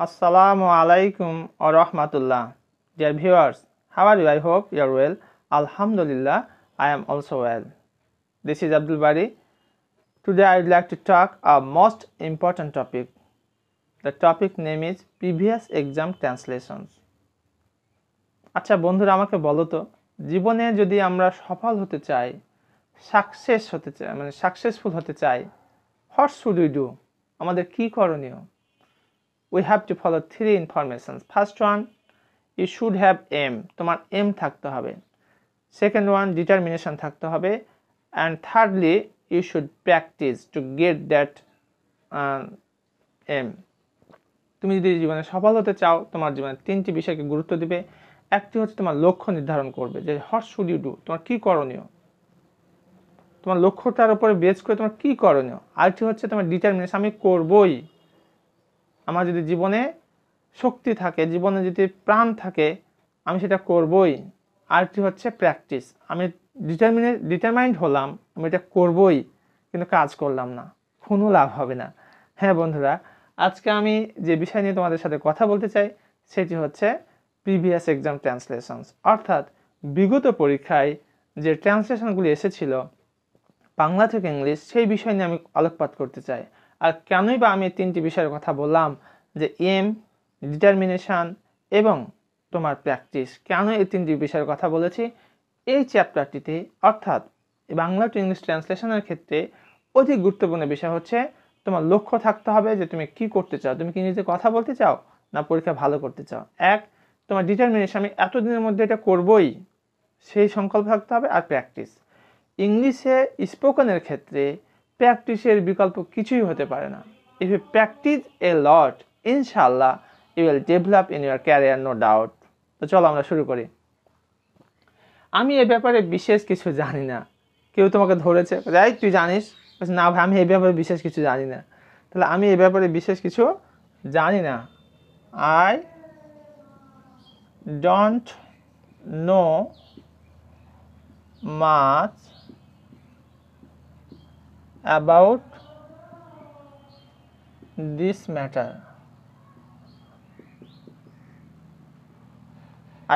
Assalamu alaikum wa rahmatullah. Dear viewers, how are you? I hope you are well. Alhamdulillah, I am also well. This is Abdul Bari. Today I would like to talk a most important topic. The topic name is previous exam translations. আচ্ছা বন্ধুরা আমাকে বলো তো জীবনে যদি আমরা সফল হতে চাই সাকসেসফুল হতে চাই what should we do? আমাদের কি করণীয়? We have to follow three informations. First one, you should have aim. তোমার aim থাকতে হবে. Second one, determination থাকতে হবে. And thirdly, you should practice to get that aim. তুমি যদি জীবনে সফল হতে চাও তোমার জীবনে তিনটি বিষয়কে গুরুত্ব দিবে। একটি হচ্ছে তোমার লক্ষ্য নির্ধারণ করবে যে what should you do? তোমার কি করণীয়? তোমার লক্ষ্যটার উপরে বেস করে তোমার কি করণীয়? আরেকটি হচ্ছে তোমার ডিটারমিনেশন, আমি করবই। আমার যদি জীবনে শক্তি থাকে, জীবনে যদি প্রাণ থাকে, আমি সেটা করবই। আরেকটি হচ্ছে প্র্যাকটিস, আমি ডিটারমাইন্ড হলাম, আমি এটা করবই, কিন্তু কাজ করলাম না, কোনো লাভ হবে না। হ্যাঁ বন্ধুরা, আজকে আমি যে বিষয় নিয়ে তোমাদের সাথে কথা বলতে চাই সেটি হচ্ছে প্রিভিয়াস এক্সাম ট্রান্সলেশনস, অর্থাৎ বিগত পরীক্ষায় যে ট্রান্সলেশনগুলি এসেছিল বাংলা থেকে ইংলিশ, সেই বিষয় নিয়ে আমি আলোকপাত করতে চাই। আর কেনই বা আমি তিনটি বিষয়ের কথা বললাম যে এম, ডিটারমিনেশন এবং তোমার প্র্যাকটিস, কেন এই তিনটি বিষয়ের কথা বলেছি এই চ্যাপ্টারটিতে, অর্থাৎ বাংলা টু ইংলিশ ট্রান্সলেশনের ক্ষেত্রে অতি গুরুত্বপূর্ণ বিষয় হচ্ছে তোমার লক্ষ্য থাকতে হবে যে তুমি কি করতে চাও, তুমি কি নিজে কথা বলতে চাও না পরীক্ষা ভালো করতে চাও। এক, তোমার ডিটারমিনেশন, আমি এতদিনের মধ্যে এটা করবই, সেই সংকল্প থাকতে হবে। আর প্র্যাকটিস, ইংলিশে স্পোকেনের ক্ষেত্রে প্র্যাকটিসের বিকল্প কিছুই হতে পারে না। If you practice a lot, ইনশাআল্লাহ you will develop in your career, no doubt. তো চলো আমরা শুরু করি। আমি এ ব্যাপারে বিশেষ কিছু জানি না। কেউ তোমাকে ধরেছে, এই তুই জানিস? না ভাই, আমি এই ব্যাপারে বিশেষ কিছু জানি না। তাহলে আমি এই ব্যাপারে বিশেষ কিছু জানি না। I don't know much about this matter.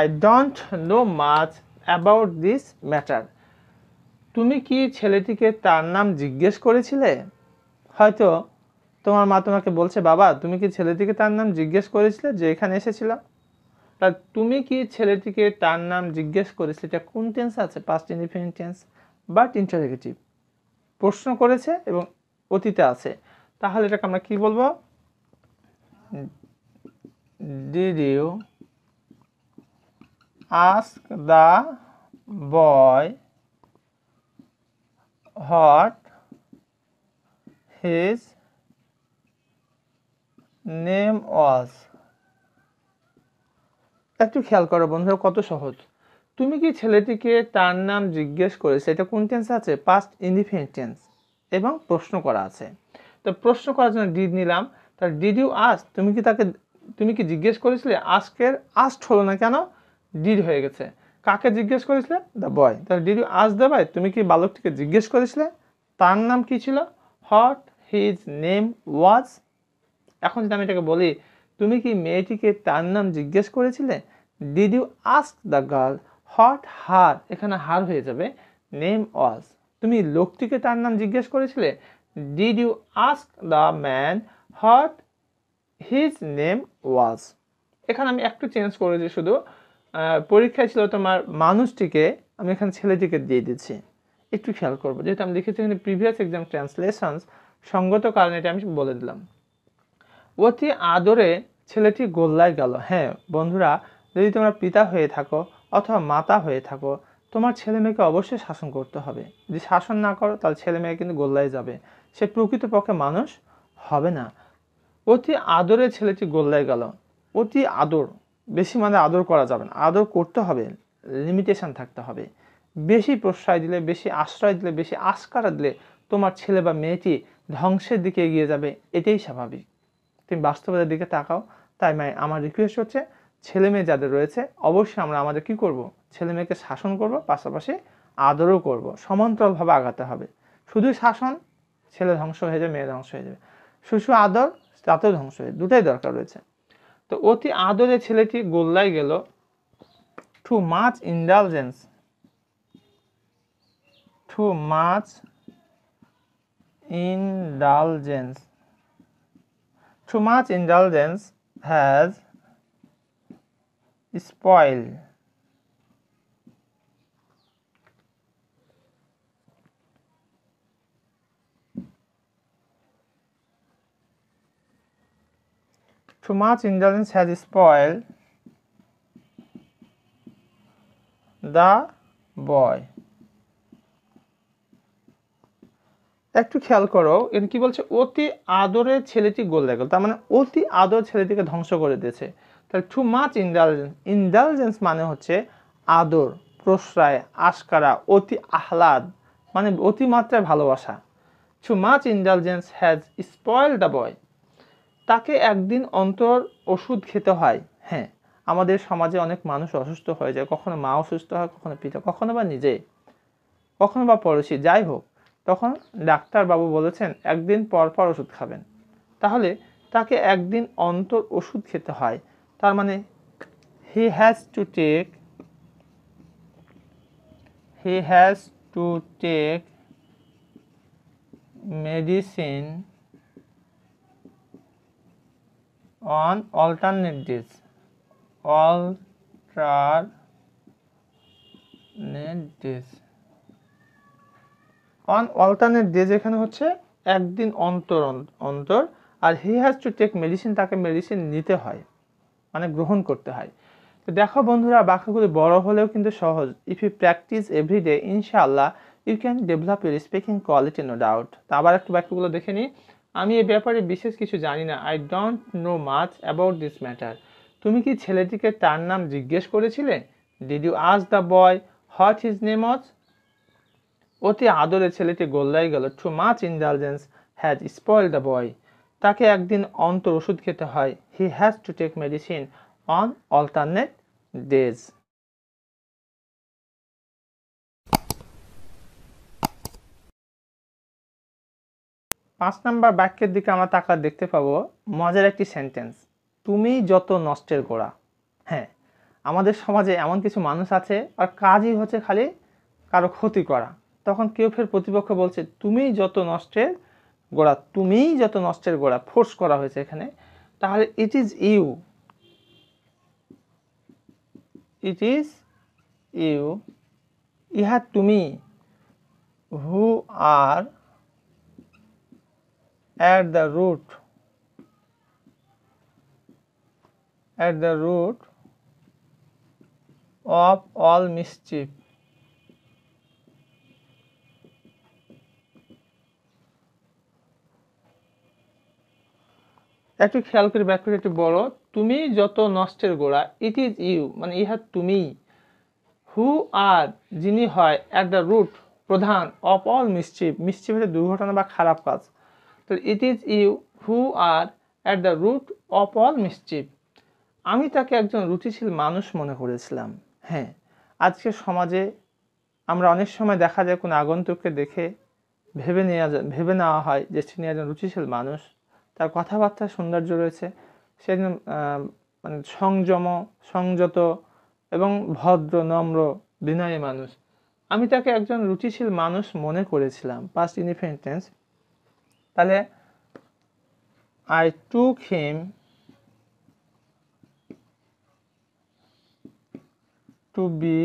I don't know much about this matter. তুমি কি ছেলেটিকে তার নাম জিজ্ঞেস করেছিলে? হয়তো তোমার মা তোমাকে বলছে, বাবা তুমি কি ছেলেটিকে তার নাম জিজ্ঞেস করেছিলে যে এখানে এসেছিল? তা তুমি কি ছেলেটিকে তার নাম জিজ্ঞেস করেছিলে, এটা কোন টেন্স আছে? Past indefinite tense but interrogative, প্রশ্ন করেছে এবং অতীতে আছে। তাহলে এটাকে আমরা কি বলবো? Did you ask the boy what his name was? একটু খেয়াল করো বন্ধুরা, কত সহজ। তুমি কি ছেলেটিকে তার নাম জিজ্ঞেস করেছে, এটা কোন টেন্স আছে? পাস্ট ইনডিফিনিট টেন্স এবং প্রশ্ন করা আছে। তো প্রশ্ন করার জন্য ডিড নিলাম। তাহলে ডিড ইউ আস্ক, তুমি কি জিজ্ঞেস করেছিলে? আস্কের আস্কড হলো না, কেন? ডিড হয়ে গেছে। কাকে জিজ্ঞেস করেছিলে? The boy. তাহলে did you ask the boy, তুমি কি বালকটিকে জিজ্ঞেস করেছিলে তার নাম কি ছিল? What his name was. এখন যদি আমি এটাকে বলি, তুমি কি মেয়েটিকে তার নাম জিজ্ঞেস করেছিলে? Did you ask the girl what her, এখানে হার হয়ে যাবে, নেম ওয়াজ। তুমি লোকটিকে তার নাম জিজ্ঞেস করেছিলে? Did you ask the man what his name was. এখানে আমি একটু চেঞ্জ করেছি, শুধু পরীক্ষায় ছিল তোমার মানুষটিকে, আমি এখানে ছেলেটিকে দিয়ে দিচ্ছি। একটু খেয়াল করবো, যেহেতু আমি লিখেছি এখানে প্রিভিয়াস এক্সাম ট্রান্সলেশনস, সঙ্গত কারণে এটা আমি বলে দিলাম। অতি আদরে ছেলেটি গোল্লায় গেল। হ্যাঁ বন্ধুরা, যদি তোমরা পিতা হয়ে থাকো অথবা মাতা হয়ে থাকো, তোমার ছেলে মেয়েকে অবশ্যই শাসন করতে হবে। যদি শাসন না করো তাহলে ছেলে মেয়ে কিন্তু গোল্লায় যাবে, সে প্রকৃতপক্ষে মানুষ হবে না। অতি আদরে ছেলেটি গোল্লায় গেল। অতি আদর, বেশি মানে আদর করা যাবে না, আদর করতে হবে, লিমিটেশন থাকতে হবে। বেশি প্রশ্রয় দিলে, বেশি আশ্রয় দিলে, বেশি আস্কারা দিলে তোমার ছেলে বা মেয়েটি ধ্বংসের দিকে এগিয়ে যাবে, এটাই স্বাভাবিক। তুমি বাস্তবতার দিকে তাকাও। তাই আমার রিকোয়েস্ট হচ্ছে, ছেলে মেয়ে যাদের রয়েছে অবশ্যই আমরা আমাদের কি করব? ছেলে মেয়েকে শাসন করব, পাশাপাশি আদরও করব, সমান্তরালভাবে আগাতে হবে। শুধু শাসন, ছেলে ধ্বংস হয়ে যাবে, মেয়ে ধ্বংস হয়ে যাবে। শুধু আদর, তাতেও ধ্বংস হয়ে যাবে, দুটাই দরকার রয়েছে। তো অতি আদরে ছেলেটি গোল্লায় গেল। Too much indulgence, too much indulgence, too much indulgence has spoiled too much indulgence has spoiled the boy. একটু খেয়াল করো, এখানে কি বলছে? অতি আদরে ছেলেটি গোল্লায় গেল, তার মানে অতি আদর ছেলেটিকে ধ্বংস করে দিয়েছে। তাহলে টু মাচ ইন্ডালজেন্স, ইন্ডালজেন্স মানে হচ্ছে আদর, প্রশ্রয়, আশকারা, অতি আহ্লাদ, মানে অতিমাত্রায় ভালোবাসা। Two much indulgence has spoiled the boy, তাকে একদিন অন্তর ওষুধ খেতে হয়। হ্যাঁ, আমাদের সমাজে অনেক মানুষ অসুস্থ হয়ে যায়, কখনো মা অসুস্থ হয়, কখনো পিতা, কখনো বা নিজে, কখনো বা পড়োশি, যাই হোক, তখন ডাক্তারবাবু বলেছেন একদিন পর পর ওষুধ খাবেন। তাহলে তাকে একদিন অন্তর ওষুধ খেতে হয়, তার মানে he has to take medicine on alternate days, on alternate days এখানে হচ্ছে একদিন অন্তর অন্তর, আর he has to take medicine, তাকে মেডিসিন নিতে হয়, মানে গ্রহণ করতে হয়। তো দেখো বন্ধুরা, বাক্যগুলি বড় হলেও কিন্তু সহজ। ইফ ইউ প্র্যাকটিস এভরিডে, ইনশাআল্লাহ you can develop your speaking quality, no doubt. তো আবার একটু বাক্যগুলো দেখে নিই। আমি এ ব্যাপারে বিশেষ কিছু জানি না, I don't know much about this matter. তুমি কি ছেলেটিকে তার নাম জিজ্ঞেস করেছিলে? Did you ask the boy what his name was? অতি আদরে ছেলেটি গোল্লায় গেল। Too much indulgence has spoiled the boy, তাকে একদিন অন্তর ওষুধ খেতে হয়। He has to take medicine on alternate days. 5 number বাক্যের দিকে আমরা তাকালে দেখতে পাবো মজার একটি সেন্টেন্স, তুমি যত নষ্টের গোড়া। হ্যাঁ, আমাদের সমাজে এমন কিছু মানুষ আছে আর কাজই হচ্ছে খালি কারো ক্ষতি করা। তখন কেউ ফের প্রতিপক্ষ বলছে তুমি যত নষ্টের গোড়া, তুমিই যত নষ্টের গোড়া, ফোর্স করা হয়েছে এখানে। তাহলে ইট ইজ ইউ, ইহা তুমি, হু আর at the root of all mischief. একটু খেয়াল করে বাক্যটা একটু বড়, তুমি যত নষ্টের গোড়া, ইট ইজ ইউ মানে ইহা তুমি, হু আর যিনি হয়, অ্যাট দ্য রুট প্রধান, অফ অল মিসচিফ, মিসচিফ হচ্ছে দুর্ঘটনা বা খারাপ কাজ। তো it is you who are at the root of all mischief. আমি তাকে একজন রুচিশীল মানুষ মনে করেছিলাম। হ্যাঁ, আজকের সমাজে আমরা অনেক সময় দেখা যায় কোনো আগন্তুককে দেখে ভেবে নেওয়া হয় যে তিনি একজন রুচিশীল মানুষ, তার কথাবার্তার সৌন্দর্য রয়েছে, সে একজন মানে সংযত এবং ভদ্র, নম্র, বিনয়ী মানুষ। আমি তাকে একজন রুচিশীল মানুষ মনে করেছিলাম, পাস্ট ইনডিফিনিট টেন্স। তাহলে I took him to be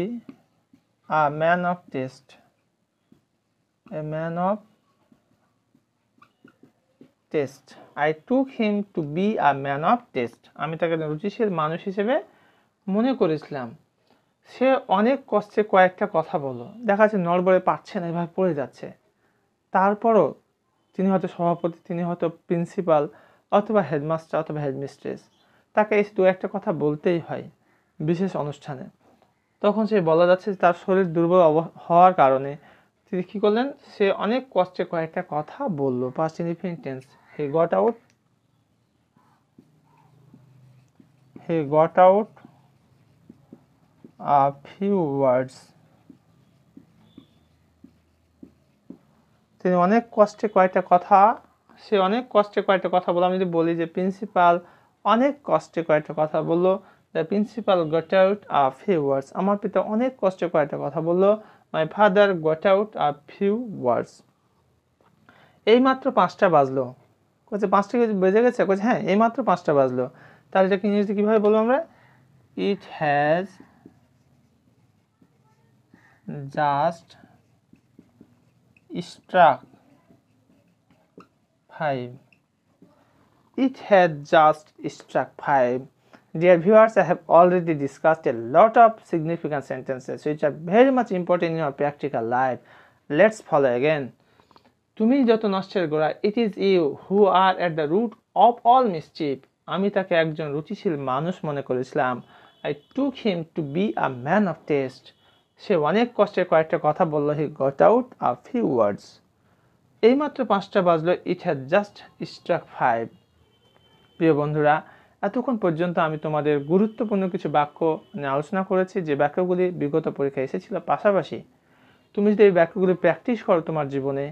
a man of taste, I took him to be a man of taste. আমি তাকে রুচিশীল মানুষ হিসেবে মনে করেছিলাম। সে অনেক কষ্টে কয়েকটা কথা বলল, দেখা যাচ্ছে নড়বড়ে পারছে না, এভাবে পড়ে যাচ্ছে। তারপরও তিনি হয়তো সভাপতি, তিনি হয়তো প্রিন্সিপাল অথবা হেডমাস্টার অথবা হেডমিস্ট্রেস, তাকে এই দু একটা কথা বলতেই হয় বিশেষ অনুষ্ঠানে। তখন সে বলা যাচ্ছে তার শরীর দুর্বল হওয়ার কারণে তিনি কী করলেন, সে অনেক কষ্টে কয়েকটা কথা বলল, past indefinite tense. He got out a few words. তিনি অনেক কষ্টে কয়েকটা কথা বলে। আমি যদি বলি যে প্রিন্সিপাল অনেক কষ্টে কয়েকটা কথা বললো। The principal got out a few words, আমার পিতা অনেক কষ্টে কয়েকটা কথা বললো। My father got out a few words. এই মাত্র 5টা বাজলো। কোথায় 5টা বেজে গেছে? কোথায় হ্যাঁ, এই মাত্র 5টা বাজলো। তাহলে এটাকে ইংরেজিতে কীভাবে বলবো আমরা? It has just struck 5. It had just struck 5. Dear viewers, I have already discussed a lot of significant sentences which are very much important in your practical life. Let's follow again. তুমি যত নষ্টের গোড়া, it is you who are at the root of all mischief. আমি তাকে একজন রুচিশীল মানুষ মনে করেছিলাম। I took him to be a man of taste. সে অনেক কষ্টে কয়েকটা কথা বলল। He got out a few words. এইমাত্র 5টা বাজলো। It had just struck 5. প্রিয় বন্ধুরা, এতক্ষণ পর্যন্ত আমি তোমাদের গুরুত্বপূর্ণ কিছু বাক্য নিয়ে আলোচনা করেছি, যে বাক্যগুলি বিগত পরীক্ষায় এসেছিল। পাশাপাশি তুমি যদি এই বাক্যগুলি প্র্যাকটিস করো তোমার জীবনে,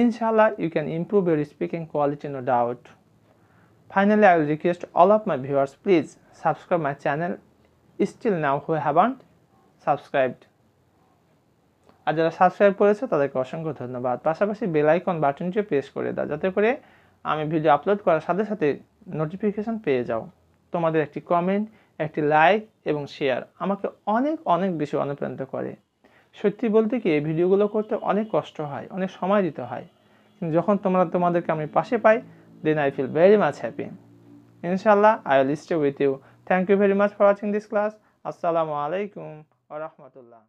ইনশাআল্লাহ you can improve your speaking quality, no doubt. Finally I will request all of my viewers, please subscribe my channel still now who haven't subscribed. আর যারা সাবস্ক্রাইব করেছে তাদেরকে অসংখ্য ধন্যবাদ। পাশাপাশি বেল আইকন বাটনটিও প্রেস করে দাও, যাতে করে আমি ভিডিও আপলোড করার সাথে সাথে নোটিফিকেশন পেয়ে যাও। তোমাদের একটি কমেন্ট, একটি লাইক এবং শেয়ার আমাকে অনেক অনেক বেশি অনুপ্রাণিত করে। সত্যি বলতে কি, এই ভিডিওগুলো করতে অনেক কষ্ট হয়, অনেক সময় দিতে হয়, কিন্তু যখন তোমাদেরকে আমি পাশে পাই, then I feel very much happy. ইনশাআল্লাহ I will stay with you. Thank you very much for watching this class. আসসালামু আলাইকুম ওয়া রাহমাতুল্লাহ।